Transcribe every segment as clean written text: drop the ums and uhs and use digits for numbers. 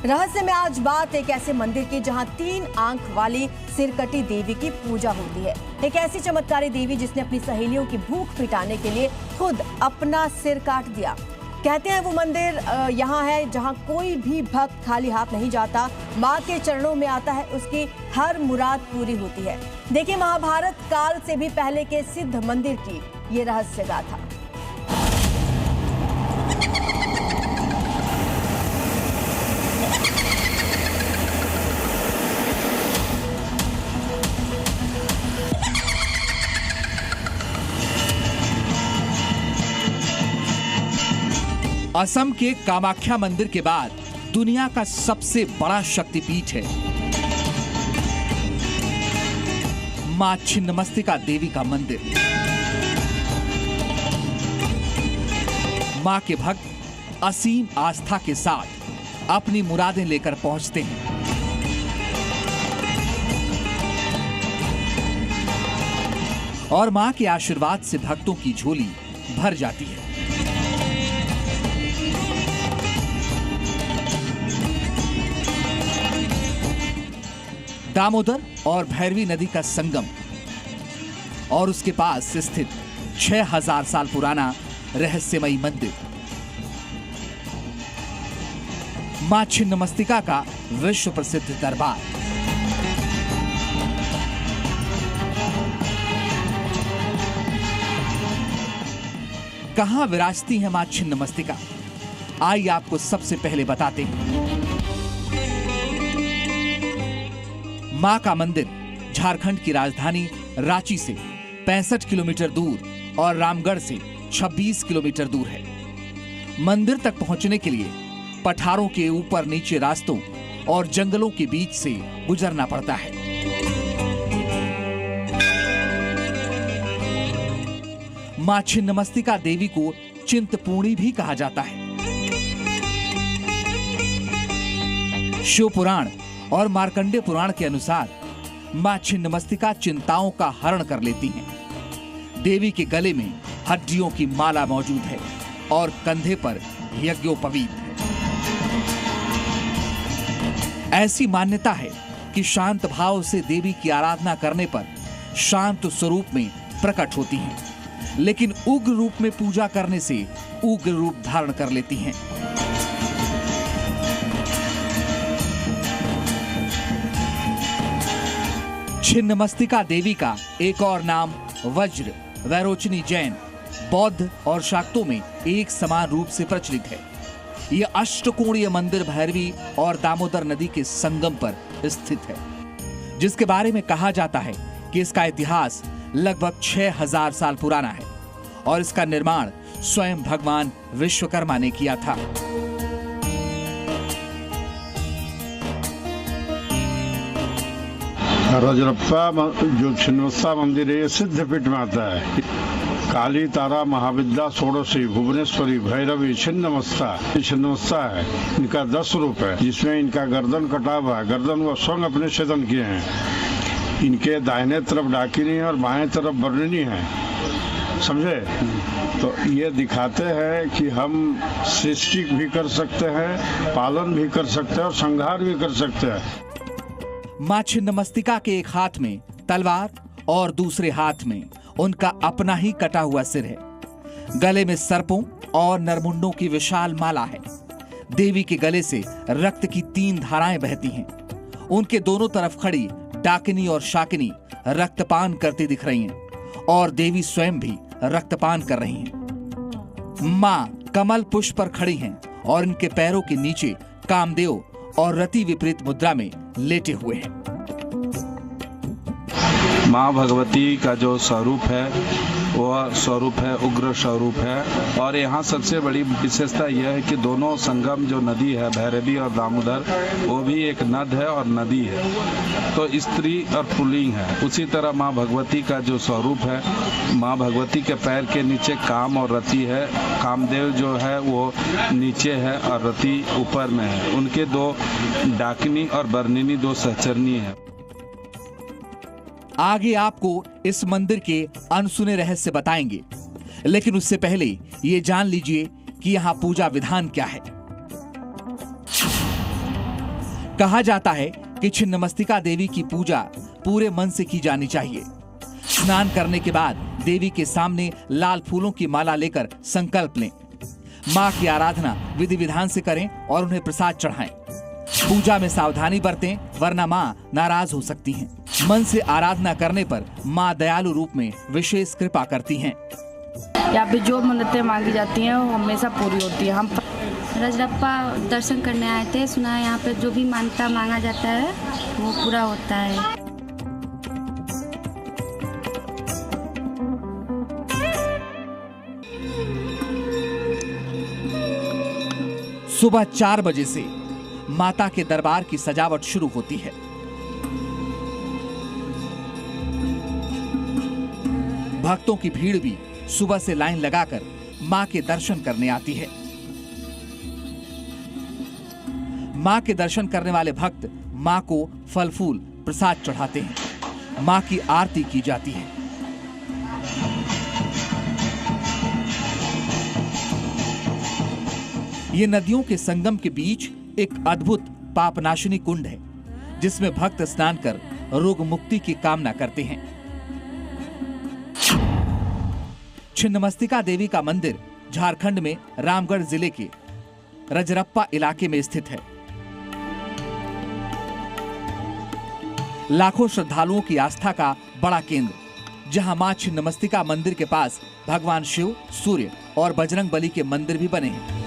रहस्य में आज बात एक ऐसे मंदिर की जहां 3 आंख वाली सिरकटी देवी की पूजा होती है। एक ऐसी चमत्कारी देवी जिसने अपनी सहेलियों की भूख मिटाने के लिए खुद अपना सिर काट दिया। कहते हैं वो मंदिर यहाँ है जहाँ कोई भी भक्त खाली हाथ नहीं जाता, माँ के चरणों में आता है, उसकी हर मुराद पूरी होती है। देखिए महाभारत काल से भी पहले के सिद्ध मंदिर की ये रहस्य गाथा। असम के कामाख्या मंदिर के बाद दुनिया का सबसे बड़ा शक्तिपीठ है मां छिन्नमस्तिका देवी का मंदिर। मां के भक्त असीम आस्था के साथ अपनी मुरादें लेकर पहुंचते हैं। और मां के आशीर्वाद से भक्तों की झोली भर जाती है। दामोदर और भैरवी नदी का संगम और उसके पास स्थित 6000 साल पुराना रहस्यमयी मंदिर मां छिन्नमस्तिका का विश्व प्रसिद्ध दरबार। कहां विराजती है मां छिन्नमस्तिका, आइए आपको सबसे पहले बताते हैं। मां का मंदिर झारखंड की राजधानी रांची से 65 किलोमीटर दूर और रामगढ़ से 26 किलोमीटर दूर है। मंदिर तक पहुंचने के लिए पठारों के ऊपर नीचे रास्तों और जंगलों के बीच से गुजरना पड़ता है। मां छिन्नमस्तिका देवी को चिंतपूर्णी भी कहा जाता है। शिव पुराण और मार्कंडेय पुराण के अनुसार मां छिन्नमस्तिका चिंताओं का हरण कर लेती हैं। देवी के गले में हड्डियों की माला मौजूद है और कंधे पर यज्ञोपवीत है। ऐसी मान्यता है कि शांत भाव से देवी की आराधना करने पर शांत स्वरूप में प्रकट होती हैं, लेकिन उग्र रूप में पूजा करने से उग्र रूप धारण कर लेती हैं। छिन्नमस्तिका देवी का एक और नाम वज्र, वैरोचनी जैन, बौद्ध और शाक्तों में एक समान रूप से प्रचलित है। यह अष्टकोणीय मंदिर भैरवी और दामोदर नदी के संगम पर स्थित है, जिसके बारे में कहा जाता है कि इसका इतिहास लगभग 6000 साल पुराना है और इसका निर्माण स्वयं भगवान विश्वकर्मा ने किया था। रजरप्पा जो छिन्नमस्तिका मंदिर है, ये सिद्धपीठ में आता है। काली, तारा, महाविद्या, षोडशी, भुवनेश्वरी, भैरवी, छिन्नमस्तिका है। इनका 10 रूप है, जिसमें इनका गर्दन कटा हुआ है। गर्दन वो स्वयं अपने छेदन किए हैं। इनके दाहिने तरफ डाकिनी और बाएं तरफ बर्निनी है, समझे? तो ये दिखाते हैं कि हम सृष्टि भी कर सकते हैं, पालन भी कर सकते हैं और संहार भी कर सकते हैं। मां छिन्नमस्तिका के एक हाथ में तलवार और दूसरे हाथ में उनका अपना ही कटा हुआ सिर है। गले में सर्पों और नरमुंडों की विशाल माला है। देवी के गले से रक्त की 3 धाराएं बहती हैं। उनके दोनों तरफ खड़ी डाकिनी और शाकिनी रक्तपान करती दिख रही हैं और देवी स्वयं भी रक्तपान कर रही हैं। मां कमल पुष्प पर खड़ी हैं और इनके पैरों के नीचे कामदेव और रति विपरीत मुद्रा में लेटे हुए हैं। माँ भगवती का जो स्वरूप है वह स्वरूप है उग्र स्वरूप है। और यहाँ सबसे बड़ी विशेषता यह है कि दोनों संगम जो नदी है भैरवी और दामोदर, वो भी एक नद है और नदी है, तो स्त्री और पुल्लिंग है। उसी तरह माँ भगवती का जो स्वरूप है, माँ भगवती के पैर के नीचे काम और रति है। कामदेव जो है वो नीचे है और रति ऊपर में है। उनके 2 डाकिनी और बर्निनी 2 सहचरनी है। आगे आपको इस मंदिर के अनसुने रहस्य बताएंगे, लेकिन उससे पहले ये जान लीजिए कि यहाँ पूजा विधान क्या है। कहा जाता है कि छिन्नमस्तिका देवी की पूजा पूरे मन से की जानी चाहिए। स्नान करने के बाद देवी के सामने लाल फूलों की माला लेकर संकल्प लें। मां की आराधना विधि विधान से करें और उन्हें प्रसाद चढ़ाएं। पूजा में सावधानी बरतें, वरना मां नाराज हो सकती हैं। मन से आराधना करने पर मां दयालु रूप में विशेष कृपा करती हैं। यहाँ पे जो मन्नतें मांगी जाती हैं वो हमेशा पूरी होती है। हम रजरप्पा दर्शन करने आए थे, सुना है यहाँ पे जो भी मानता मांगा जाता है वो पूरा होता है। सुबह 4 बजे से माता के दरबार की सजावट शुरू होती है। भक्तों की भीड़ भी सुबह से लाइन लगाकर मां के दर्शन करने आती है। मां के दर्शन करने वाले भक्त मां को फल फूल प्रसाद चढ़ाते हैं। मां की आरती की जाती है। ये नदियों के संगम के बीच एक अद्भुत पापनाशिनी कुंड है, जिसमें भक्त स्नान कर रोग मुक्ति की कामना करते हैं। छिन्नमस्तिका देवी का मंदिर झारखंड में रामगढ़ जिले के रजरप्पा इलाके में स्थित है। लाखों श्रद्धालुओं की आस्था का बड़ा केंद्र, जहां मां छिन्नमस्तिका मंदिर के पास भगवान शिव, सूर्य और बजरंग बली के मंदिर भी बने हैं।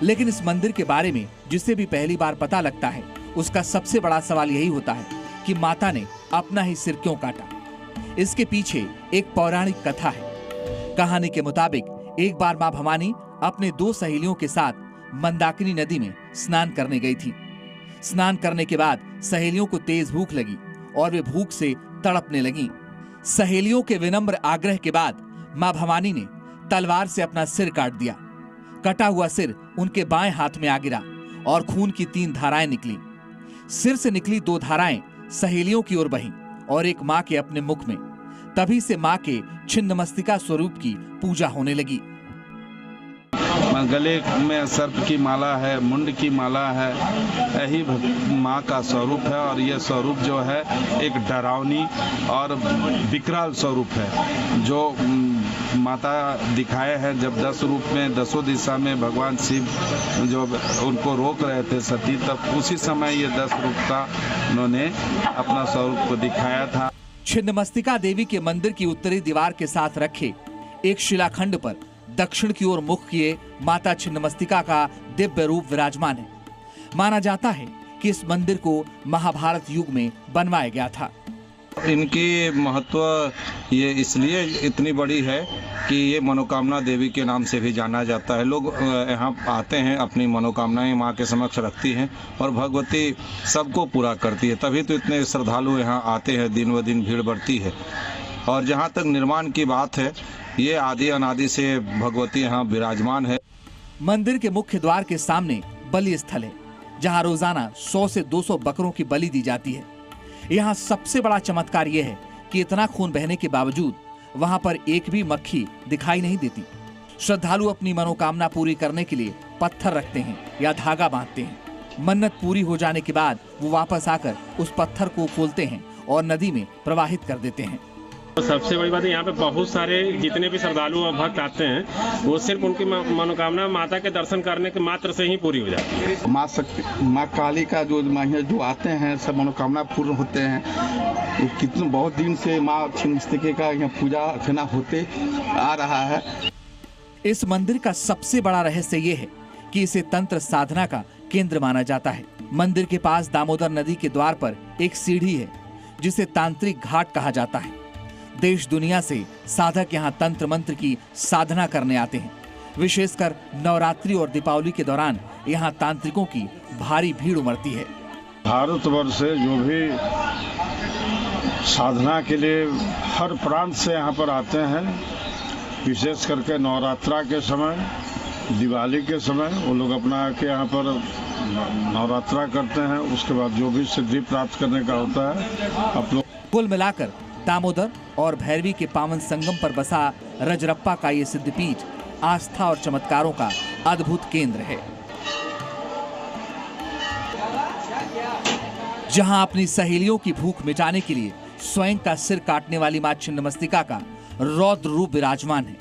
लेकिन इस मंदिर के बारे में जिसे भी पहली बार पता लगता है, उसका सबसे बड़ा सवाल यही होता है कि माता ने अपना ही सिर क्यों काटा। इसके पीछे एक पौराणिक कथा है। कहानी के मुताबिक एक बार मां भवानी अपने 2 सहेलियों के साथ मंदाकिनी नदी में स्नान करने गई थी। स्नान करने के बाद सहेलियों को तेज भूख लगी और वे भूख से तड़पने लगीं। सहेलियों के विनम्र आग्रह के बाद मां भवानी ने तलवार से अपना सिर काट दिया। कटा हुआ सिर उनके बाएं हाथ में आ गिरा और खून की 3 धाराएं निकली। सिर से निकली 2 धाराएं सहेलियों की ओर बहीं और एक मां के अपने मुख में। तभी से मां के छिन्नमस्तिका स्वरूप की पूजा होने लगी। गले में सर्प की माला है, मुंड की माला है, यही माँ का स्वरूप है। और ये स्वरूप जो है एक डरावनी और विकराल स्वरूप है, जो माता दिखाए हैं जब 10 रूप में 10 दिशा में भगवान शिव जो उनको रोक रहे थे सती, तब उसी समय ये 10 रूप का उन्होंने अपना स्वरूप को दिखाया था। छिन्नमस्तिका देवी के मंदिर की उत्तरी दीवार के साथ रखे एक शिलाखंड पर दक्षिण की ओर मुख किए माता छिन्नमस्तिका का दिव्य रूप विराजमान है। माना जाता है कि इस मंदिर को महाभारत युग में बनवाया गया था। इनकी महत्व ये इसलिए इतनी बड़ी है कि ये मनोकामना देवी के नाम से भी जाना जाता है। लोग यहाँ आते हैं, अपनी मनोकामनाएं माँ के समक्ष रखती हैं और भगवती सबको पूरा करती है। तभी तो इतने श्रद्धालु यहाँ आते हैं, दिन ब दिन भीड़ बढ़ती है। और जहाँ तक निर्माण की बात है, ये आदि अनादि से भगवती यहाँ विराजमान है। मंदिर के मुख्य द्वार के सामने बलि स्थल है, जहाँ रोजाना 100 से 200 बकरों की बलि दी जाती है। यहाँ सबसे बड़ा चमत्कार यह है कि इतना खून बहने के बावजूद वहाँ पर एक भी मक्खी दिखाई नहीं देती। श्रद्धालु अपनी मनोकामना पूरी करने के लिए पत्थर रखते हैं या धागा बांधते हैं। मन्नत पूरी हो जाने के बाद वो वापस आकर उस पत्थर को खोलते हैं और नदी में प्रवाहित कर देते हैं। सबसे बड़ी बात है, यहाँ पे बहुत सारे जितने भी श्रद्धालु और भक्त आते हैं, वो सिर्फ उनकी मनोकामना माता के दर्शन करने के मात्र से ही पूरी हो जाती है। माँ शक्ति, माँ काली का जो आते हैं सब मनोकामना पूर्ण होते हैं। कितने बहुत दिन से माँ छिन्नमस्तिका का यहाँ पूजा अर्चना होते आ रहा है। इस मंदिर का सबसे बड़ा रहस्य ये है कि इसे तंत्र साधना का केंद्र माना जाता है। मंदिर के पास दामोदर नदी के द्वार पर एक सीढ़ी है, जिसे तांत्रिक घाट कहा जाता है। देश दुनिया से साधक यहाँ तंत्र मंत्र की साधना करने आते हैं। विशेषकर नवरात्रि और दीपावली के दौरान यहाँ तांत्रिकों की भारी भीड़ उमड़ती है। भारतवर्ष से जो भी साधना के लिए हर प्रांत से यहाँ पर आते हैं, विशेष करके नवरात्रा के समय, दिवाली के समय वो लोग अपना आके यहाँ पर नवरात्रा करते हैं। उसके बाद जो भी सिद्धि प्राप्त करने का होता है, आप लोग कुल मिलाकर दामोदर और भैरवी के पावन संगम पर बसा रजरप्पा का ये सिद्धपीठ आस्था और चमत्कारों का अद्भुत केंद्र है, जहां अपनी सहेलियों की भूख मिटाने के लिए स्वयं का सिर काटने वाली मां छिन्नमस्तिका का रौद्र रूप विराजमान है।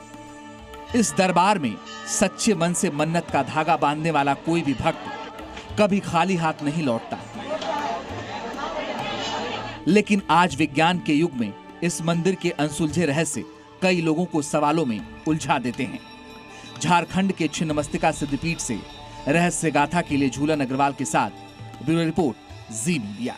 इस दरबार में सच्चे मन से मन्नत का धागा बांधने वाला कोई भी भक्त कभी खाली हाथ नहीं लौटता। लेकिन आज विज्ञान के युग में इस मंदिर के अनसुलझे रहस्य कई लोगों को सवालों में उलझा देते हैं। झारखंड के छिन्नमस्तिका सिद्धपीठ से रहस्य गाथा के लिए झूलन अग्रवाल के साथ ब्यूरो रिपोर्ट जी मीडिया।